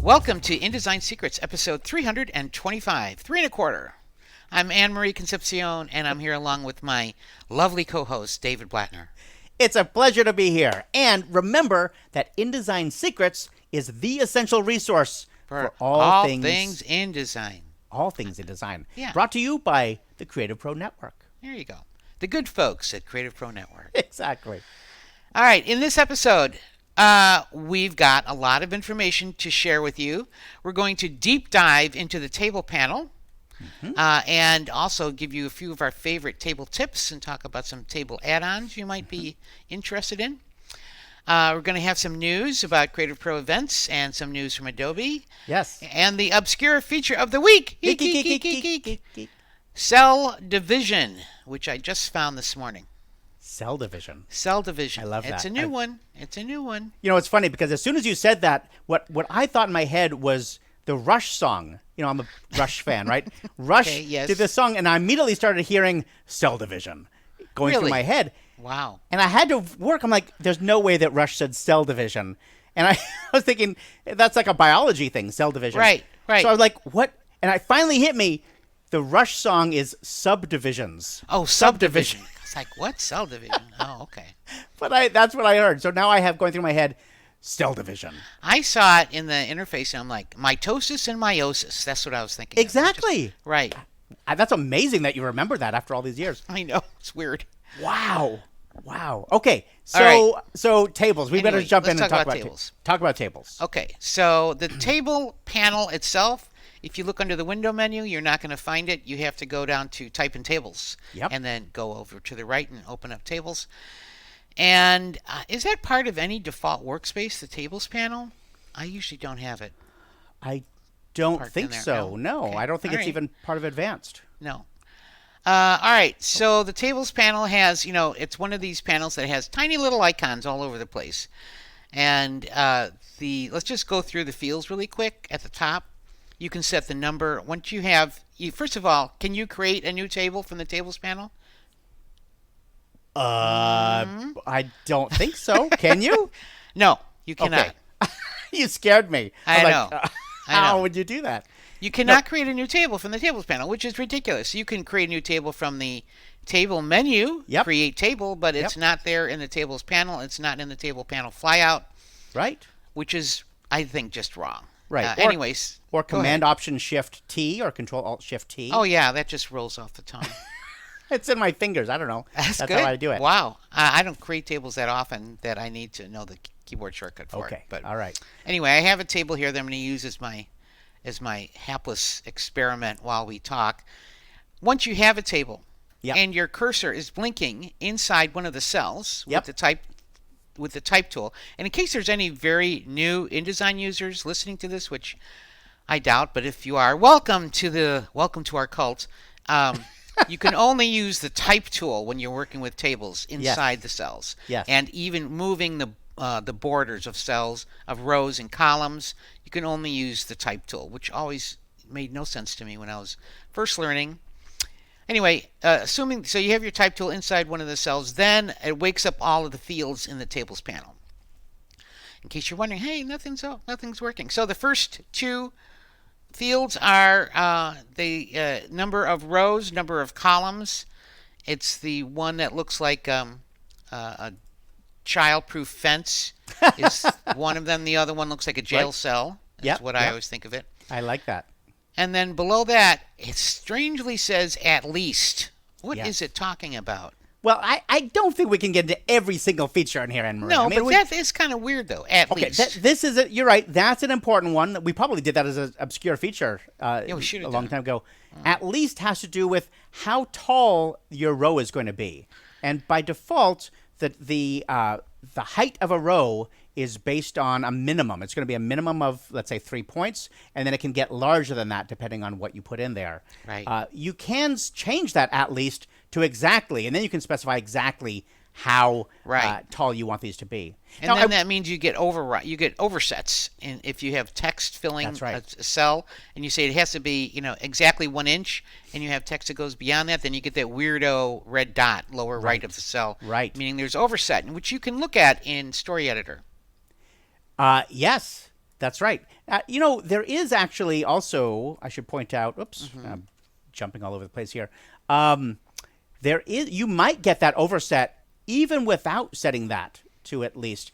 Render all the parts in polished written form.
Welcome to InDesign Secrets, episode 325, 3 1/4. I'm Anne-Marie Concepcion, and I'm here along with my lovely co-host, David Blattner. It's a pleasure to be here. And remember that InDesign Secrets is the essential resource for all things InDesign. All things InDesign. Yeah. Brought to you by the Creative Pro Network. There you go. The good folks at Creative Pro Network. Exactly. All right, in this episode, we've got a lot of information to share with you. We're going to deep dive into the table panel. And also give you a few of our favorite table tips and talk about some table add-ons you might be interested in. We're going to have some news about Creative Pro events and some news from Adobe. Yes. And the obscure feature of the week, Cell Division, which I just found this morning. Cell Division. Cell Division. I love that. It's a new one. It's a new one. You know, it's funny because as soon as you said that, what I thought in my head was the Rush song. You know, I'm a Rush fan, right? Rush Okay, yes. did this song, and I immediately started hearing Cell Division going through Really? my head. Wow. And I had to work. I'm like, there's no way that Rush said cell division. And I was thinking, that's like a biology thing, cell division. Right. So I was like, what? And it finally hit me. The Rush song is subdivisions. Oh, subdivision. It's like, what? Cell division? Oh, okay. But that's what I heard. So now I have going through my head, cell division. I saw it in the interface, and I'm like, mitosis and meiosis. That's what I was thinking. Exactly. Right. That's amazing that you remember that after all these years. I know. It's weird. Wow. Okay. All right. So tables. We better Anyway, jump in let's and talk talk about about tables. Talk about tables. Okay. So the table panel itself, if you look under the window menu, you're not going to find it. You have to go down to type in tables. Yep. And then go over to the right and open up tables. And is that part of any default workspace, the tables panel? I usually don't have it. I don't Parked think in there. so. No, Okay. I don't think All it's right. even part of advanced. No. All right. So the tables panel has, it's one of these panels that has tiny little icons all over the place. And let's just go through the fields really quick. At the top, you can set the number. Once first of all, can you create a new table from the tables panel? I don't think so. Can you? No, you cannot. Okay. You scared me. I was know. Like, I how know. would you do that? You cannot create a new table from the tables panel, which is ridiculous. You can create a new table from the table menu, Yep. create table, but it's not there in the tables panel. It's not in the table panel flyout, Right? which is, I think, just wrong. Right. Anyways. Or go Command ahead. Option Shift T or Control Alt Shift T. Oh, yeah, that just rolls off the tongue. It's in my fingers. I don't know. That's good. how I do it. Wow. I don't create tables that often that I need to know the keyboard shortcut for it. Okay. But All right. anyway, I have a table here that I'm going to use as my hapless experiment while we talk. Once you have a table Yep. and your cursor is blinking inside one of the cells Yep. with the type tool, and in case there's any very new InDesign users listening to this, which I doubt, but if you are, welcome to our cult. You can only use the type tool when you're working with tables inside the cells. Yes. And even moving the borders of cells, of rows and columns, you can only use the type tool, which always made no sense to me when I was first learning. Anyway, so you have your type tool inside one of the cells, then it wakes up all of the fields in the tables panel. In case you're wondering, hey, nothing's working. So the first two fields are the number of rows, number of columns. It's the one that looks like a child-proof fence is one of them. The other one looks like a jail Right. cell. That's Yep, what I yep. always think of it. I like that. And then below that, it strangely says at least. What is Yes. it talking about? Well, I don't think we can get into every single feature in here, Anne-Marie. No, I mean, but that is kind of weird, though. At Okay, least. this is you're right. That's an important one. We probably did that as an obscure feature we should a have long done time ago. At least has to do with how tall your row is going to be, and by default, the height of a row is based on a minimum. It's going to be a minimum of, let's say, 3 points, and then it can get larger than that depending on what you put in there. Right. You can change that at least to exactly, and then you can specify exactly how Right. tall you want these to be. And Now, then that means you get oversets. And if you have text filling That's right. a cell, and you say it has to be, exactly 1 inch, and you have text that goes beyond that, then you get that weirdo red dot lower right of the cell. Right. Meaning there's overset, which you can look at in Story Editor. Yes, That's right. There is actually also, I should point out, oops, I'm jumping all over the place here. You might get that overset even without setting that to at least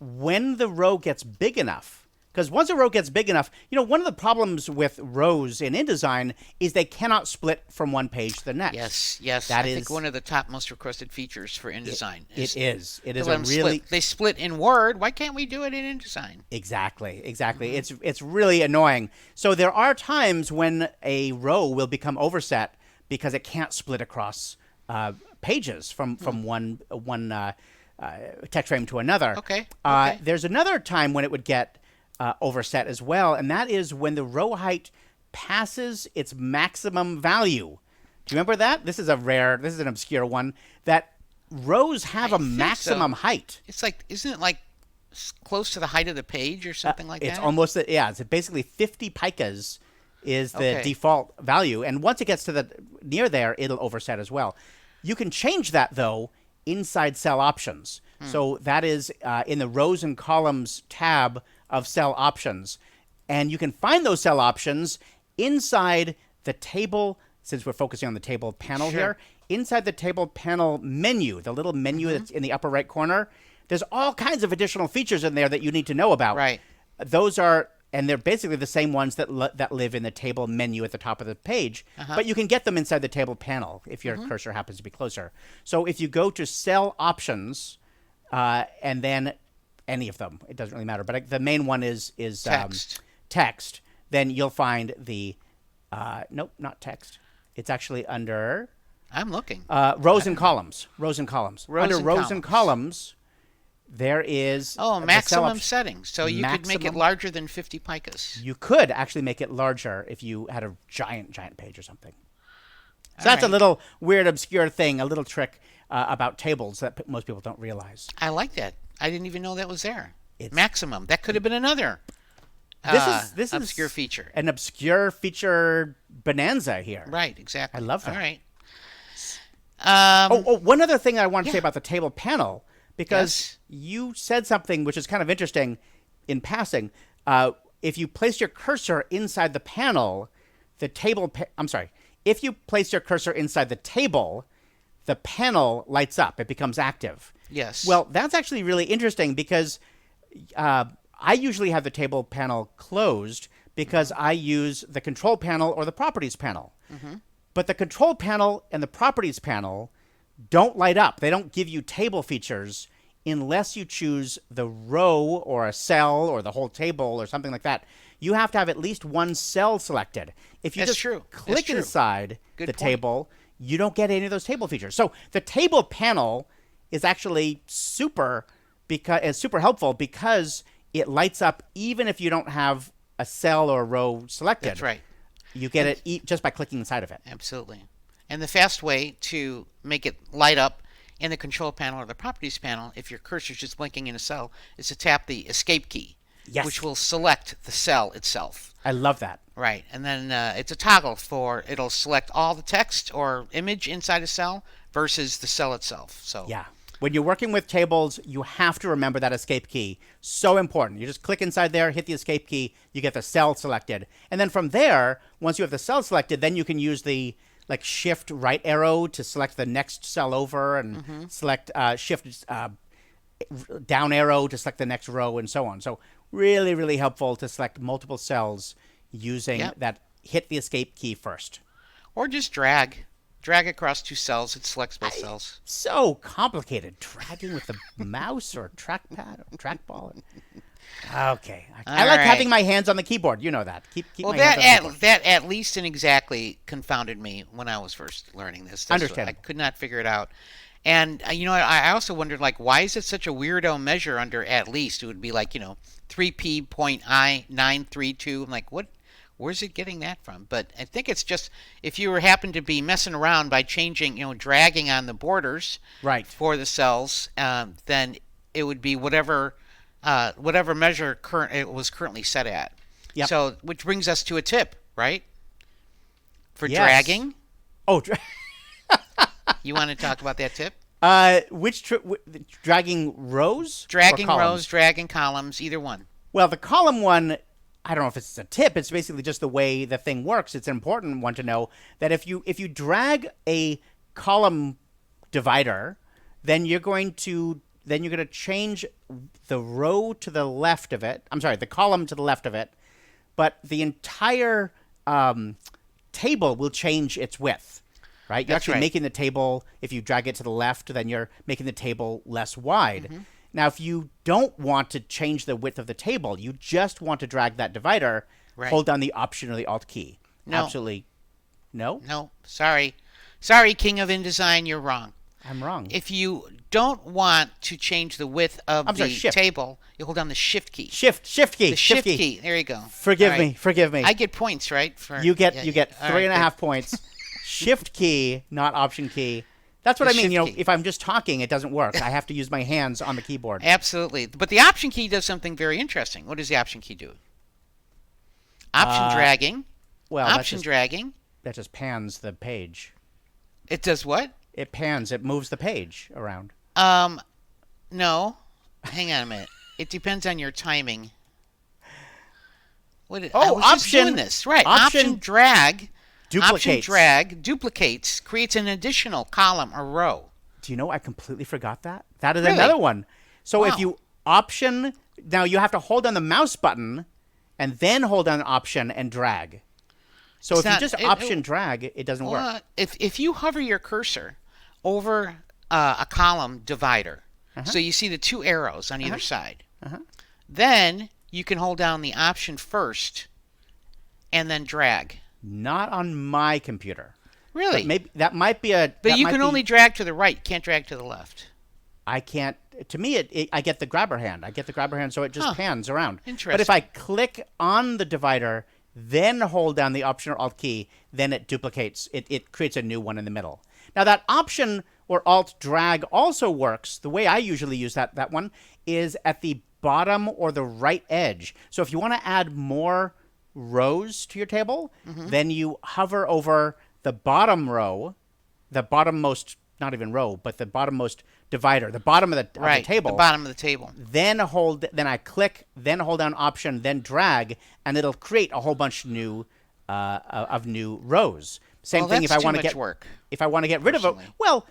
when the row gets big enough. Because once a row gets big enough, one of the problems with rows in InDesign is they cannot split from one page to the next. Yes. I think one of the top most requested features for InDesign. It is to a let 'em really split. They split in Word. Why can't we do it in InDesign? Exactly. It's really annoying. So there are times when a row will become overset because it can't split across pages from one text frame to another. Okay. There's another time when it would get overset as well, and that is when the row height passes its maximum value. Do you remember that? This is an obscure one, that rows have I a think so. maximum height. It's like, isn't it like close to the height of the page or something like It's that? almost, it's basically 50 pikas is the Okay. default value, and once it gets to the near there, it'll overset as well. You can change that though inside cell options. So that is in the rows and columns tab of cell options, and you can find those cell options inside the table. Since we're focusing on the table panel here, inside the table panel menu, the little menu that's in the upper right corner, there's all kinds of additional features in there that you need to know about. Right. Those are, and they're basically the same ones that live in the table menu at the top of the page, but you can get them inside the table panel if your cursor happens to be closer. So if you go to cell options, and then any of them, it doesn't really matter, but the main one is text, then you'll find the, nope, not text. It's actually under I'm looking. rows and columns. Rows and columns. Rows Under and rows and columns, there is the cell maximum option. settings. So you could make it Maximum. larger than 50 pikas. You could actually make it larger if you had a giant page or something. So that's a right. little weird, obscure thing, a little trick about tables that most people don't realize. I like that. I didn't even know that was there. Maximum. That could have been another This obscure is feature. an obscure feature bonanza here. Right, exactly. I love that. All right. One other thing I want to say about the table panel, because Yes. you said something which is kind of interesting in passing. If you place your cursor inside the panel, if you place your cursor inside the table, the panel lights up. It becomes active. Yes. Well, that's actually really interesting because I usually have the table panel closed because I use the control panel or the properties panel. But the control panel and the properties panel don't light up. They don't give you table features unless you choose the row or a cell or the whole table or something like that. You have to have at least one cell selected. If you That's just true. That's click true. inside Good the point. table, you don't get any of those table features. So the table panel is actually super helpful because it lights up even if you don't have a cell or a row selected. That's right. You get it just by clicking inside of it. Absolutely. And the fast way to make it light up in the control panel or the properties panel, if your cursor is just blinking in a cell, is to tap the escape key, Yes. which will select the cell itself. I love that. Right. And then it's a toggle it'll select all the text or image inside a cell versus the cell itself. So Yeah. When you're working with tables, you have to remember that escape key. So important. You just click inside there, hit the escape key, you get the cell selected. And then from there, once you have the cell selected, then you can use the shift right arrow to select the next cell over and select shift down arrow to select the next row and so on. So really, really helpful to select multiple cells using Yep. that hit the escape key first. Or just drag across two cells. It selects both cells. So complicated. Dragging with the mouse or trackpad or trackball. Okay. I like right. having my hands on the keyboard. You know that. Keep Well, my hands on the keyboard. that at least and exactly confounded me when I was first learning this. I Understandable. could not figure it out. And I also wondered, like, why is it such a weirdo measure under at least? It would be like 3p.932. I'm like, what? Where's it getting that from? But I think it's just if you happen to be messing around by changing, dragging on the borders Right. for the cells, then it would be whatever measure it was currently set at. Yep. So, which brings us to a tip, right? For Yes. dragging, Oh, you want to talk about that tip? dragging rows? or Dragging columns? rows, dragging columns, either one. Well, the column one, I don't know if it's a tip. It's basically just the way the thing works. It's an important one to know that if you drag a column divider, then you're going to change the row to the left of it. I'm sorry, the column to the left of it, but the entire table will change its width. Right? You're That's actually right. making the table, if you drag it to the left, then you're making the table less wide. Now, if you don't want to change the width of the table, you just want to drag that divider, Right. hold down the Option or the Alt key. No. Absolutely. No? No, sorry. Sorry, King of InDesign, you're wrong. I'm wrong. If you don't want to change the width of I'm the sorry, Shift. table, you hold down the Shift key. Shift key. The Shift key. There you go. Forgive All me. right. Forgive me. I get points, right? For You get yeah, you get all three and a right, half points. Shift key, not Option key. That's what The I mean. Shift You know, key. if I'm just talking, it doesn't work. I have to use my hands on the keyboard. Absolutely. But the Option key does something very interesting. What does the Option key do? Option dragging. Well, Option dragging. that just pans the page. It does what? It pans. It moves the page around. No. Hang on a minute. It depends on your timing. What? I Oh, was just Option- doing this right. Option Drag. Option Duplicates. drag duplicates, creates an additional column or row. Do you know I completely forgot that? That is Really? another one. So if Wow. you Option, now you have to hold down the mouse button and then hold down Option and drag. So It's if not- you just it- Option drag, it doesn't work. Well, if you hover your cursor over a column divider, so you see the two arrows on either side, then you can hold down the Option first and then drag. Not on my computer. Really? But maybe that might be a. But that you might can be- only drag to the right. You can't drag to the left. I can't. To me, I get the grabber hand. I get the grabber hand, so it just Huh. pans around. But Interesting. if I click on the divider, then hold down the Option or Alt key, then it duplicates. It creates a new one in the middle. Now that Option or Alt drag also works. The way I usually use that one is at the bottom or the right edge. So if you want to add more rows to your table, then you hover over the bottom row, the bottommost, not even row, but the bottommost divider, the bottom of the Right. table. The bottom of the table. Then I click, then hold down Option, then drag, and it'll create a whole bunch of new rows. Same Well, thing that's if I too want to much get work, if I want to get rid of it. personally. Well,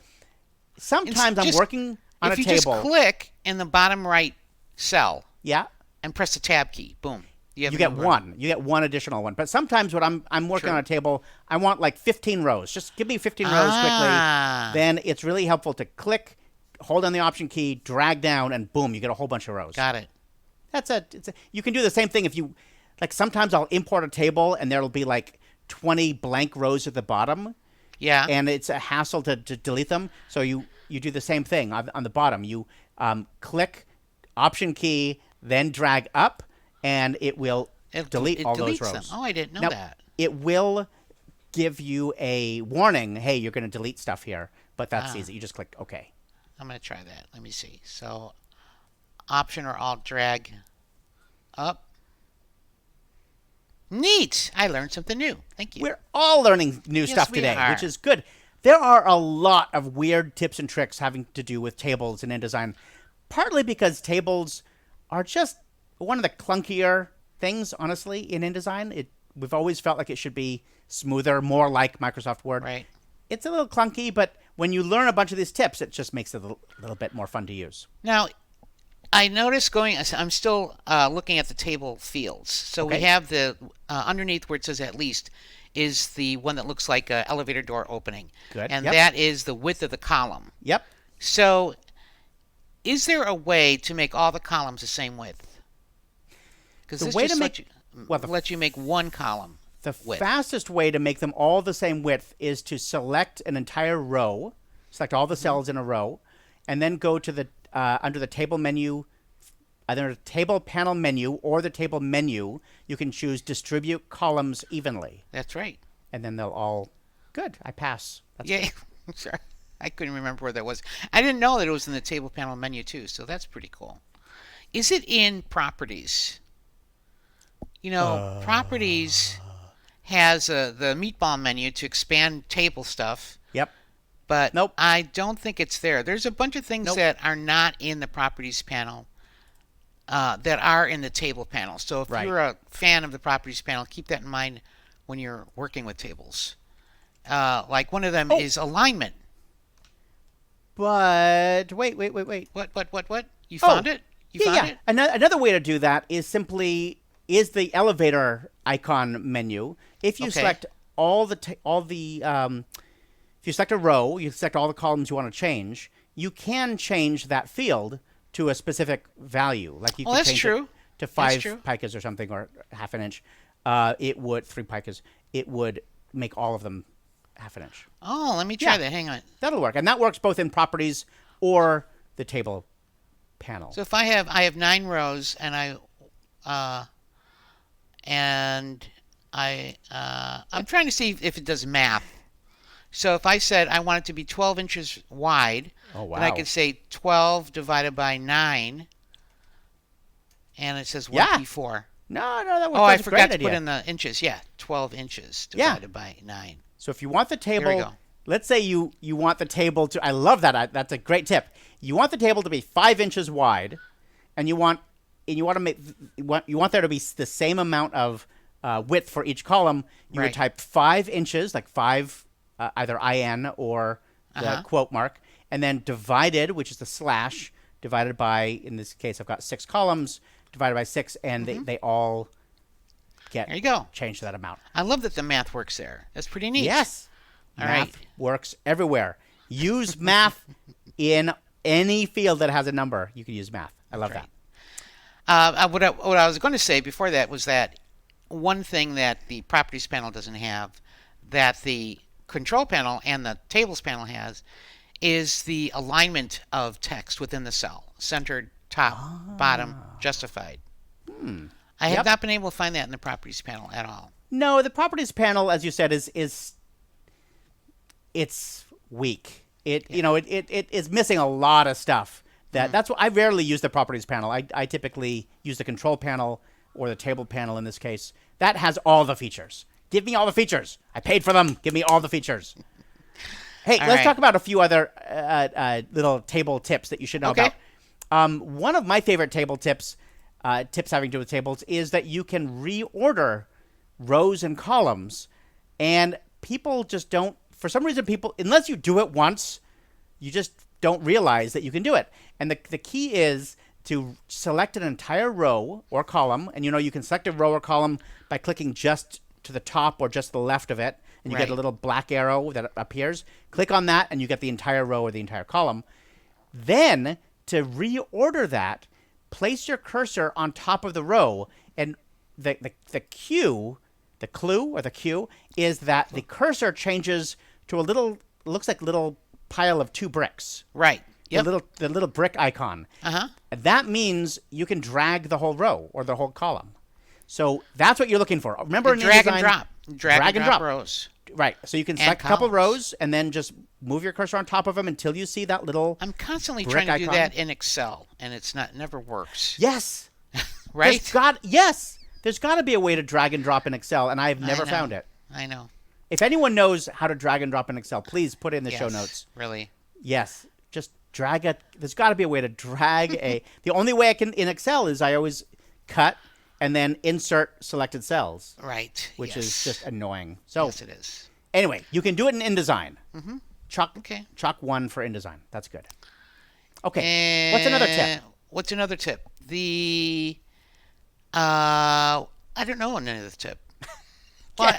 sometimes I'm just- working on a if you table. just click in the bottom right cell Yeah. and press the Tab key, boom. have You a get new row. one. You get one additional one. But sometimes when I'm working True. on a table, I want like 15 rows. Just give me 15 rows Ah. quickly. Then it's really helpful to click, hold on the Option key, drag down, and boom, you get a whole bunch of rows. Got it. You can do the same thing if you like. Sometimes I'll import a table and there'll be like 20 blank rows at the bottom, Yeah. and it's a hassle to delete them. So you do the same thing on the bottom. You click Option key, then drag up, and it will delete all those deletes rows. them. Oh, I didn't know Now, that. it will give you a warning. Hey, you're going to delete stuff here, but that's easy. You just click OK. I'm going to try that. Let me see. So, Option or Alt drag up. Neat. I learned something new. Thank you. We're all learning new Yes, stuff we today, are. which is good. There are a lot of weird tips and tricks having to do with tables in InDesign, partly because tables are just one of the clunkier things, honestly, in InDesign. We've always felt like it should be smoother, more like Microsoft Word. Right. It's a little clunky, but when you learn a bunch of these tips, it just makes it a little bit more fun to use. Now, I noticed I'm still looking at the table fields. So we Okay. have the underneath where it says at least is the one that looks like an elevator door opening. Good. And Yep. that is the width of the column. Yep. So is there a way to make all the columns the same width? Because The this way just to lets make- let you make one column. The Width. fastest way to make them all the same width is to select an entire row, select all the cells in a row, and then go to the under the table menu, either the table panel menu or the table menu. You can choose distribute columns evenly, That's right. and then they'll all. Good. I pass. That's Yeah. Sorry. I couldn't remember where that was. I didn't know that it was in the table panel menu too, so that's pretty cool. Is it in properties? You know, properties has the meatball menu to expand table stuff, Yep. but Nope. I don't think it's there. There's a bunch of things Nope. that are not in the properties panel. that are in the table panel. So if Right. you're a fan of the properties panel, keep that in mind when you're working with tables. Like one of them Oh. is alignment. But wait. What? You Oh, found it? You yeah, found yeah. it? Another way to do that is simply is the elevator icon menu. If you Okay. select if you select a row, you select all the columns you want to change. You can change that field to a specific value. Like you Well, can that's change true. it to That's 5 true. picas or something, or half an inch. It would 3 picas. It would make all of them half an inch. Oh, let me try Yeah. that. Hang on. That'll work, and that works both in properties or the table panel. So if I have 9 rows uh and I'm trying to see if it does math. So if I said I want it to be 12 inches wide, Oh, then I wow. could say 12 divided by 9, and it says Yeah. 1p4. No, that was Oh, I that's a forgot great to put idea. in the inches. Yeah, 12 inches Yeah. divided by 9. So if you want the we table, go. let's say you want the table to. I love that. That's a great tip. You want the table to be 5 inches wide, and you want to make you want there to be the same amount of width for each column. You would Right. type 5 inches, like 5, either IN or the quote mark, and then divided, which is the slash, divided by. In this case, I've got 6 columns divided by 6, and they all get There you go. changed to that amount. I love that the math works there. That's pretty neat. Yes. All Math right. works everywhere. Use math in any field that has a number. You can use math. I love Right. that. What I was going to say before that was that one thing that the properties panel doesn't have, that the control panel and the tables panel has, is the alignment of text within the cell, centered, top, bottom, justified. I have Yep. not been able to find that in the properties panel at all. No, the properties panel, as you said, is it's weak. It is missing a lot of stuff. That's what I rarely use the properties panel. I typically use the control panel or the table panel in this case. That has all the features. Give me all the features. I paid for them. Give me all the features. Hey, All let's right. talk about a few other little table tips that you should know Okay. about. One of my favorite table tips having to do with tables, is that you can reorder rows and columns, and people just don't. For some reason, unless you do it once, you just don't realize that you can do it. And the key is to select an entire row or column, and you can select a row or column by clicking just to the top or just the left of it, and you get a Right. little black arrow that appears. Click on that, and you get the entire row or the entire column. Then, to reorder that, place your cursor on top of the row, and the clue is that the cursor changes to a little, looks like a little pile of 2 bricks. Right. Yep. The little brick icon. That means you can drag the whole row or the whole column. So that's what you're looking for. Remember, in Drag and InDesign, drop. Drag and drop rows. Right. So you can select a couple columns. rows and then just move your cursor on top of them until you see that little. I'm constantly brick trying to do icon. that in Excel, and it never works. Yes. Right? There's got to be a way to drag and drop in Excel, and I've never know. found it. I know. If anyone knows how to drag and drop in Excel, please put it in the show Yes, notes. Really. Yes, just drag it. There's got to be a way to drag a. The only way I can in Excel is I always cut and then insert selected cells, Right. which yes. is just annoying. So Yes, it is. anyway, you can do it in InDesign. Okay. Chalk 1 for InDesign. That's good. Okay. What's another tip? What's another tip? I don't know another tip. Well,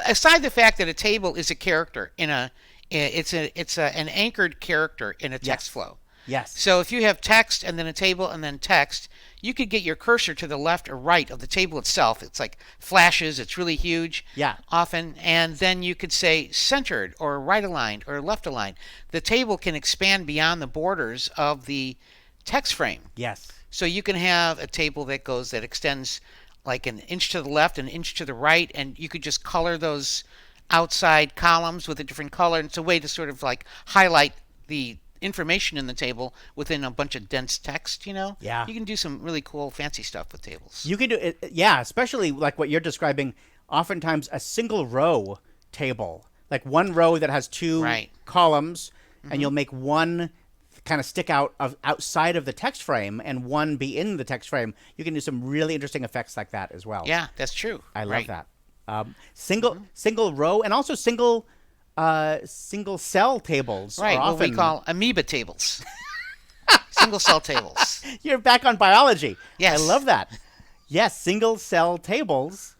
aside the fact that a table is a character it's an anchored character in a text Yes. flow. Yes. So if you have text and then a table and then text, you could get your cursor to the left or right of the table itself. It's like flashes. It's really huge. Yeah. Often, and then you could say centered or right aligned or left aligned. The table can expand beyond the borders of the text frame. Yes. So you can have a table that extends like an inch to the left, an inch to the right, and you could just color those outside columns with a different color. And it's a way to sort of like highlight the information in the table within a bunch of dense text, Yeah. You can do some really cool, fancy stuff with tables. You can do it, yeah, especially like what you're describing. Oftentimes, a single row table, like one row that has 2 Right. columns, and you'll make one kind of stick out of outside of the text frame and one be in the text frame, you can do some really interesting effects like that as well. Yeah, that's true. I love Right. that. Single row and also single cell tables Right, are what often we call amoeba tables. Single cell tables. You're back on biology. Yes. I love that. Yes, single cell tables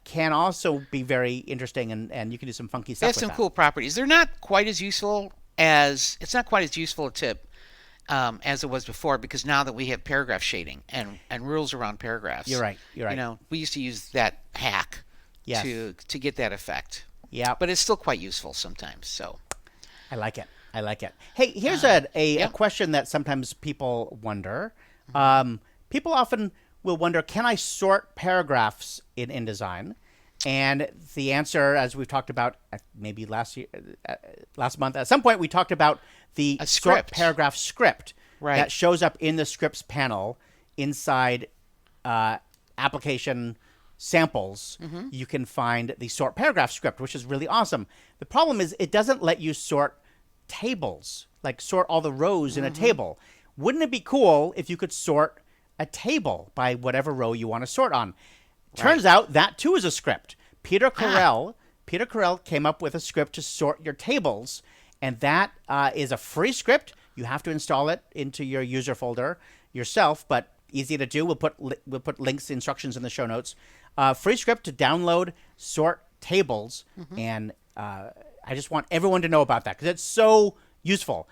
can also be very interesting, and you can do some funky They stuff have with some that. cool properties. They're not quite as useful as it's not quite as useful a tip as it was before, because now that we have paragraph shading and rules around paragraphs. You're right. You're right. You know, we used to use that hack Yes. to get that effect. Yeah, But it's still quite useful sometimes. So I like it. I like it. Hey, here's a yeah. question that sometimes people wonder. People often will wonder, can I sort paragraphs in InDesign? And the answer, as we've talked about maybe last month, at some point we talked about the A sort script. paragraph script Right. that shows up in the scripts panel inside application samples. You can find the sort paragraph script, which is really awesome. The problem is it doesn't let you sort tables, like sort all the rows in a table. Wouldn't it be cool if you could sort a table by whatever row you want to sort on? Turns out that too is a script. Peter Carell came up with a script to sort your tables, and that is a free script. You have to install it into your user folder yourself, but easy to do. We'll put links, instructions in the show notes. Free script to download, sort tables, and I just want everyone to know about that because it's so useful.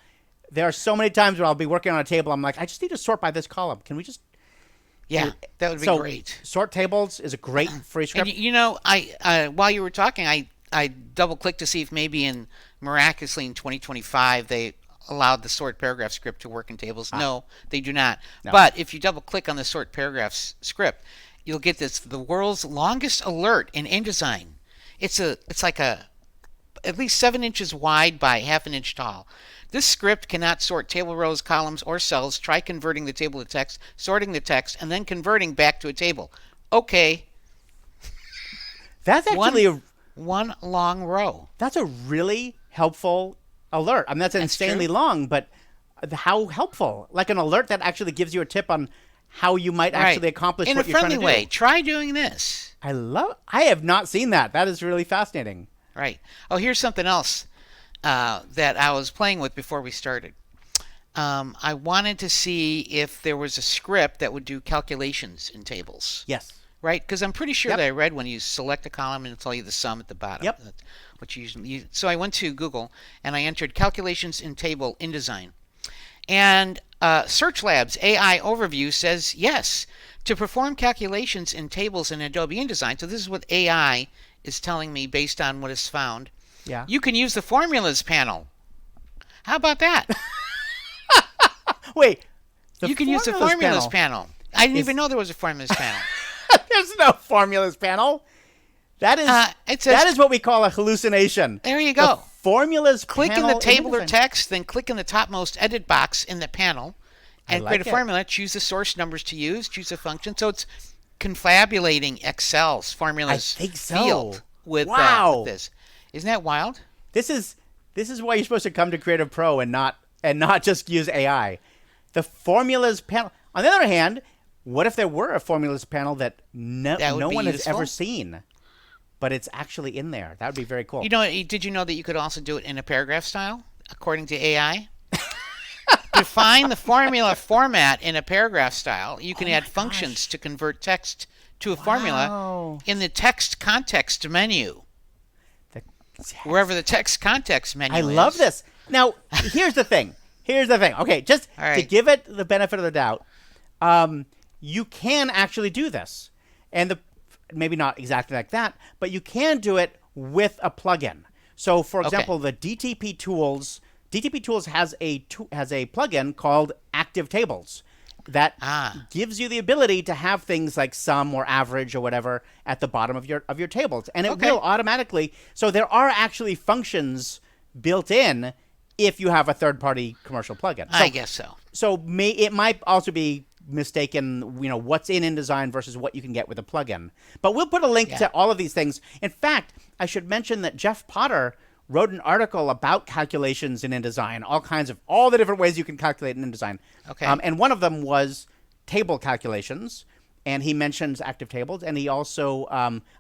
There are so many times when I'll be working on a table, I'm like, I just need to sort by this column. Can we just? yeah, that would be So, great. Sort tables is a great free script. And you know, I while you were talking, I double clicked to see if maybe miraculously in 2025 they allowed the sort paragraph script to work in tables. No, they do not. But if you double click on the sort paragraphs script, you'll get the world's longest alert in InDesign. It's like at least 7 inches wide by half an inch tall. This script cannot sort table rows, columns, or cells. Try converting the table to text, sorting the text, and then converting back to a table. Okay, That's actually one long row. that's a really helpful alert. I mean, that's insanely true. long, but how helpful! Like an alert that actually gives you a tip on how you might actually accomplish in what a you're trying friendly to do. way. Try doing this. I have not seen that. That is really fascinating. Right. Oh, here's something else that I was playing with before we started. I wanted to see if there was a script that would do calculations in tables. Yes. Right? Because I'm pretty sure Yep. that I read when you select a column and it'll tell you the sum at the bottom. Yep. That's what you usually use. So I went to Google and I entered calculations in table InDesign. And Search Labs AI Overview says yes. To perform calculations in tables in Adobe InDesign, so this is what AI is telling me based on what is found, Yeah. you can use the Formulas panel. How about that? Wait. You can use the Formulas panel. I didn't even know there was a Formulas panel. There's no formulas panel. That is it says- that is what we call a hallucination. There you The go. formulas Click in panel the table or InDesign. text, then click in the topmost edit box in the panel and like create a it. formula. Choose the source numbers to use, choose a function. So it's confabulating Excel's formulas I think so. field with Wow. this. Isn't that wild? This is why you're supposed to come to Creative Pro and not just use AI. The formulas panel. On the other hand, what if there were a formulas panel that no That would be one has useful. ever seen, but it's actually in there? That would be very cool. You know, did you know that you could also do it in a paragraph style, according to AI? Define the formula format in a paragraph style. You can add functions to convert text to a formula Wow. in the text context menu, wherever the text context menu I is. love this. Now, here's the thing. Okay, just All to right. give it the benefit of the doubt, you can actually do this, and maybe not exactly like that, but you can do it with a plugin. So, for example, the DTP Tools has a plugin called Active Tables that gives you the ability to have things like sum or average or whatever at the bottom of your tables, and it will automatically. So there are actually functions built in if you have a third-party commercial plugin. I guess so. So it might also be mistaken, what's in InDesign versus what you can get with a plugin. But we'll put a link to all of these things. In fact, I should mention that Jeff Potter wrote an article about calculations in InDesign, all the different ways you can calculate in InDesign. Okay. And one of them was table calculations, and he mentions active tables, and he also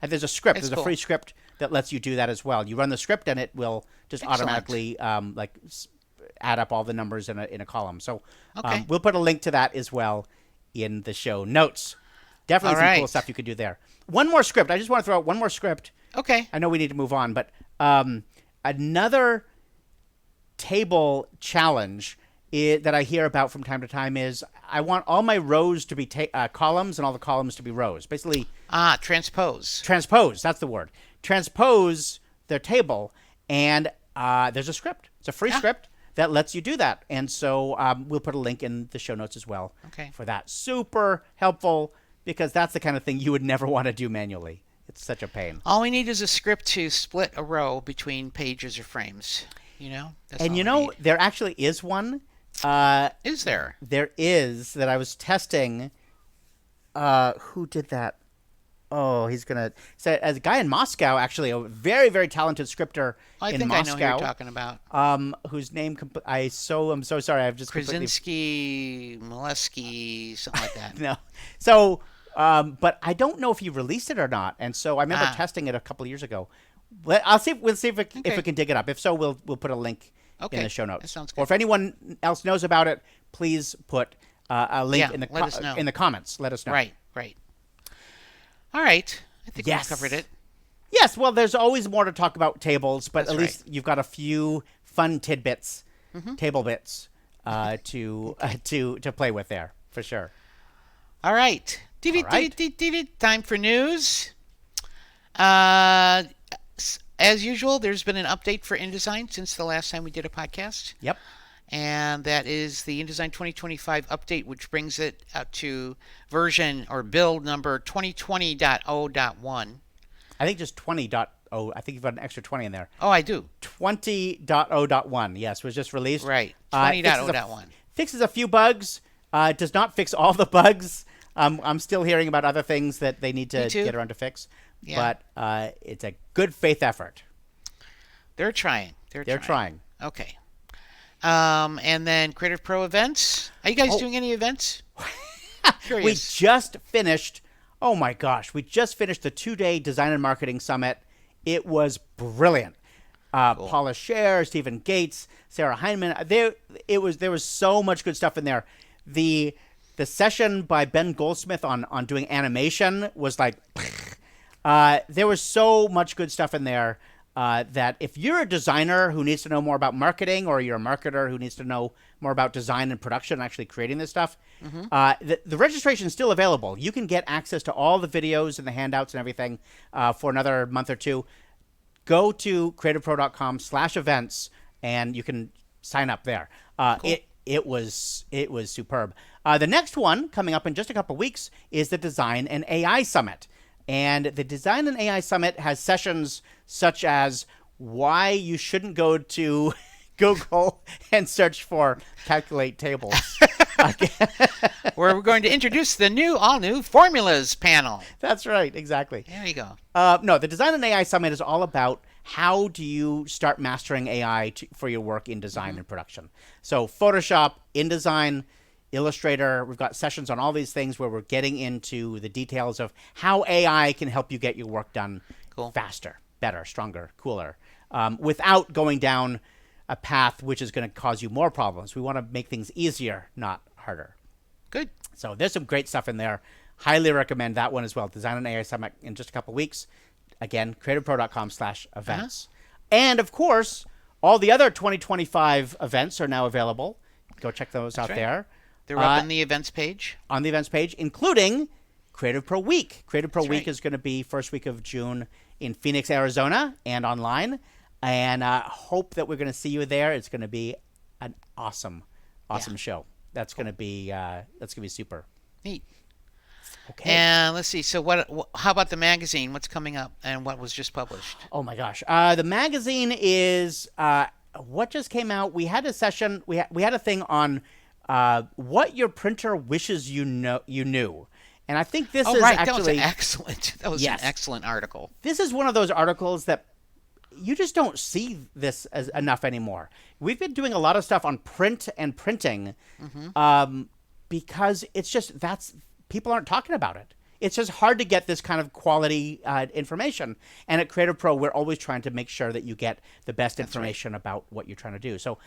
there's a script, That's there's cool. a free script that lets you do that as well. You run the script, and it will just Excellent. automatically add up all the numbers in a column. So Okay. we'll put a link to that as well in the show notes. Definitely All some cool right. stuff you could do there. One more script. I just want to throw out one more script. Okay. I know we need to move on, but another table challenge that I hear about from time to time is I want all my rows to be columns and all the columns to be rows. Basically, Transpose. transpose. That's the word. Transpose their table, and there's a script. It's a free script that lets you do that. And so we'll put a link in the show notes as well Okay. for that. Super helpful, because that's the kind of thing you would never want to do manually. It's such a pain. All we need is a script to split a row between pages or frames. That's And all you we know, need. there actually is one. Is there? There is that I was testing. Who did that? Oh, he's gonna say as a guy in Moscow, actually, a very, very talented scripter I in think I know Moscow. who you're talking about. Whose name I'm so sorry. I've just completely Krasinski, Molesky, something like that. no. So, but I don't know if he released it or not. And so I remember Ah. testing it a couple of years ago. We'll see if Okay. we can dig it up. If so, we'll put a link Okay. in the show notes. That sounds Or good. if anyone else knows about it, please put a link Yeah, in the let us know. in the comments. Let us know. Right. All right. I think Yes. we've covered it. Yes. Well, there's always more to talk about tables, but That's at least you've got a few fun tidbits, Mm-hmm. table bits to play with there for sure. All right. right. Time for news. As usual, there's been an update for InDesign since the last time we did a podcast. Yep. And that is the InDesign 2025 update, which brings it out to version or build number 2020.0.1. I think just 20.0. I think you've got an extra 20 in there. Oh, I do. 20.0.1, yes, was just released. Right. Fixes 20.0.1. Fixes a few bugs. Does not fix all the bugs. I'm still hearing about other things that they need to Me too. get around to fix. Yeah. But it's a good faith effort. They're trying. They're trying. Okay. And then Creative Pro events. Are you guys doing any events? We Curious. just finished. Oh my gosh, we just finished the 2-day Design and Marketing Summit. It was brilliant. Paula Scher, Stephen Gates, Sarah Heinemann. There was so much good stuff in there. The session by Ben Goldsmith on doing animation was like, there was so much good stuff in there that if you're a designer who needs to know more about marketing, or you're a marketer who needs to know more about design and production, actually creating this stuff, the registration is still available. You can get access to all the videos and the handouts and everything for another month or two. Go to creativepro.com/events and you can sign up there. It was superb. The next one coming up in just a couple weeks is the Design and AI Summit. And the Design and AI Summit has sessions such as why you shouldn't go to Google and search for calculate tables. Where we're going to introduce the all new formulas panel. That's right, exactly. There you go. No, the Design and AI Summit is all about how do you start mastering AI for your work in design and production. So Photoshop, InDesign, Illustrator, we've got sessions on all these things where we're getting into the details of how AI can help you get your work done faster, better, stronger, cooler, without going down a path which is going to cause you more problems. We want to make things easier, not harder. Good. So there's some great stuff in there. Highly recommend that one as well. Design and AI Summit in just a couple weeks. Again, creativepro.com/events. And of course, all the other 2025 events are now available. Go check those out right. there. They're up on the events page. On the events page, including Creative Pro Week. Creative Pro That's Week right. is going to be first week of June in Phoenix, Arizona, and online. And hope that we're going to see you there. It's going to be an awesome show. That's going to be super. Neat. Okay. And let's see. So how about the magazine? What's coming up and what was just published? Oh my gosh. The magazine is what just came out. We had a session. We had a thing on what your printer wishes you knew. And I think this is That was actually excellent. That was Yes. an excellent article. This is one of those articles that you just don't see this as enough anymore. We've been doing a lot of stuff on print and printing, because it's just people aren't talking about it. It's just hard to get this kind of quality information. And at Creative Pro, we're always trying to make sure that you get the best information about what you're trying to do. So,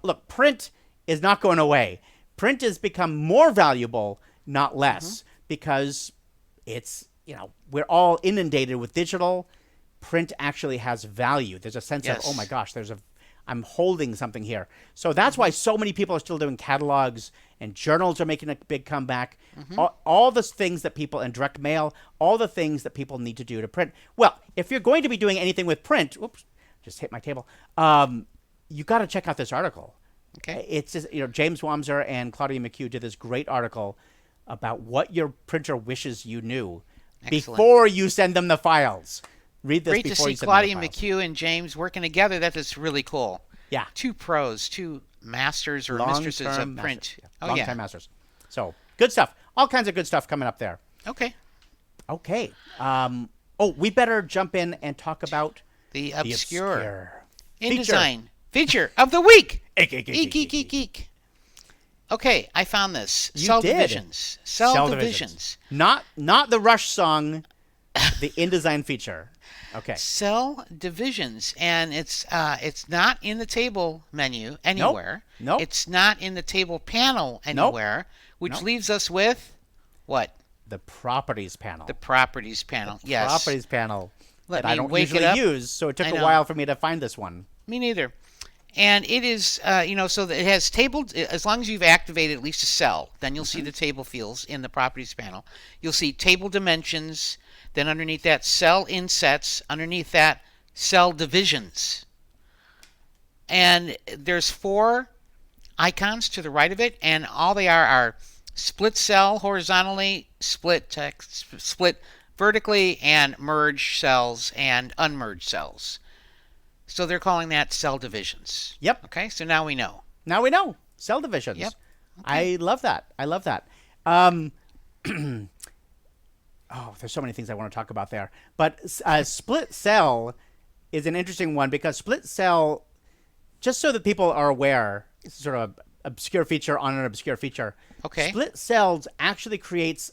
look, print is not going away. Print has become more valuable, not less, because it's, we're all inundated with digital. Print actually has value. There's a sense of, oh my gosh, I'm holding something here. So that's why so many people are still doing catalogs, and journals are making a big comeback. All the things that people, and direct mail, all the things that people need to do to print. Well, if you're going to be doing anything with print, oops, just hit my table. You got to check out this article. Okay. It's just, James Wamser and Claudia McHugh did this great article about what your printer wishes you knew before you send them the files. Read this Great before to you see send Claudia them the files. McHugh and James working together. That is really cool. Yeah. Two pros, two masters or mistresses of Long-term print. masters. Oh, Long-time yeah. masters. So, good stuff. All kinds of good stuff coming up there. Okay. Okay. We better jump in and talk about The the obscure Feature. InDesign feature of the week. Eek, eek, eek, Eek, eek, eek. Okay, I found this. You Cell did. divisions. Cell divisions. Not the Rush song, the InDesign feature. Okay. Cell divisions, and it's not in the table menu anywhere. Nope. It's not in the table panel anywhere, which Nope. leaves us with what? The properties panel. The properties panel. Yes. Properties panel Let that I me don't wake it usually up. use, so it took I a know. while for me to find this one. Me neither. And it is, so that it has table, as long as you've activated at least a cell, then you'll see the table fields in the properties panel. You'll see table dimensions, then underneath that cell insets, underneath that cell divisions. And there's 4 icons to the right of it, and all they are split cell horizontally, split text, split vertically, and merge cells and unmerged cells. So they're calling that cell divisions. Yep. Okay, so now we know. Now we know. Cell divisions. Yep. I love that. There's so many things I want to talk about there. But split cell is an interesting one, because split cell, just so that people are aware, it's sort of an obscure feature on an obscure feature. Okay. Split cells actually creates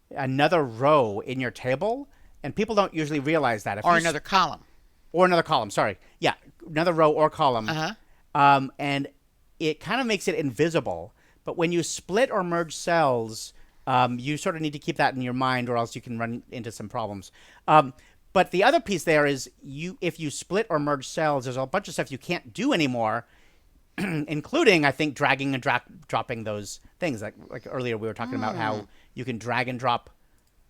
another row in your table, and people don't usually realize that. Or another column. Or another column, sorry. Yeah, another row or column. And it kind of makes it invisible. But when you split or merge cells, you sort of need to keep that in your mind, or else you can run into some problems. But the other piece there is, if you split or merge cells, there's a bunch of stuff you can't do anymore, including, I think, dragging and dropping those things. Like earlier we were talking about how you can drag and drop,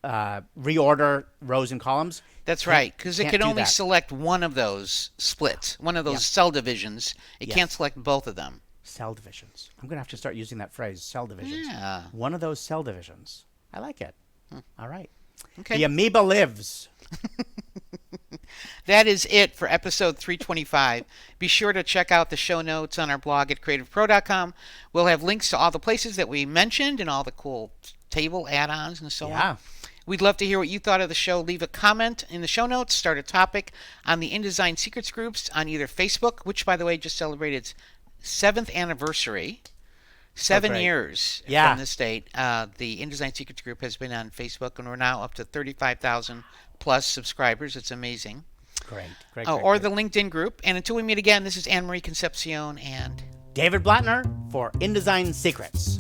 reorder rows and columns. That's right, because it can't can do only that. select one of those splits, one of those cell divisions. It can't select both of them. Cell divisions. I'm going to have to start using that phrase, cell divisions. Yeah. One of those cell divisions. I like it. All right. Okay. The amoeba lives. That is it for episode 325. Be sure to check out the show notes on our blog at creativepro.com. We'll have links to all the places that we mentioned and all the cool table add-ons and so on. We'd love to hear what you thought of the show. Leave a comment in the show notes. Start a topic on the InDesign Secrets groups on either Facebook, which, by the way, just celebrated its 7th anniversary. 7 great. years Yeah. from this date. The InDesign Secrets group has been on Facebook, and we're now up to 35,000 plus subscribers. It's amazing. Great. Great. Or the LinkedIn group. And until we meet again, this is Anne Marie Concepcion and David Blattner for InDesign Secrets.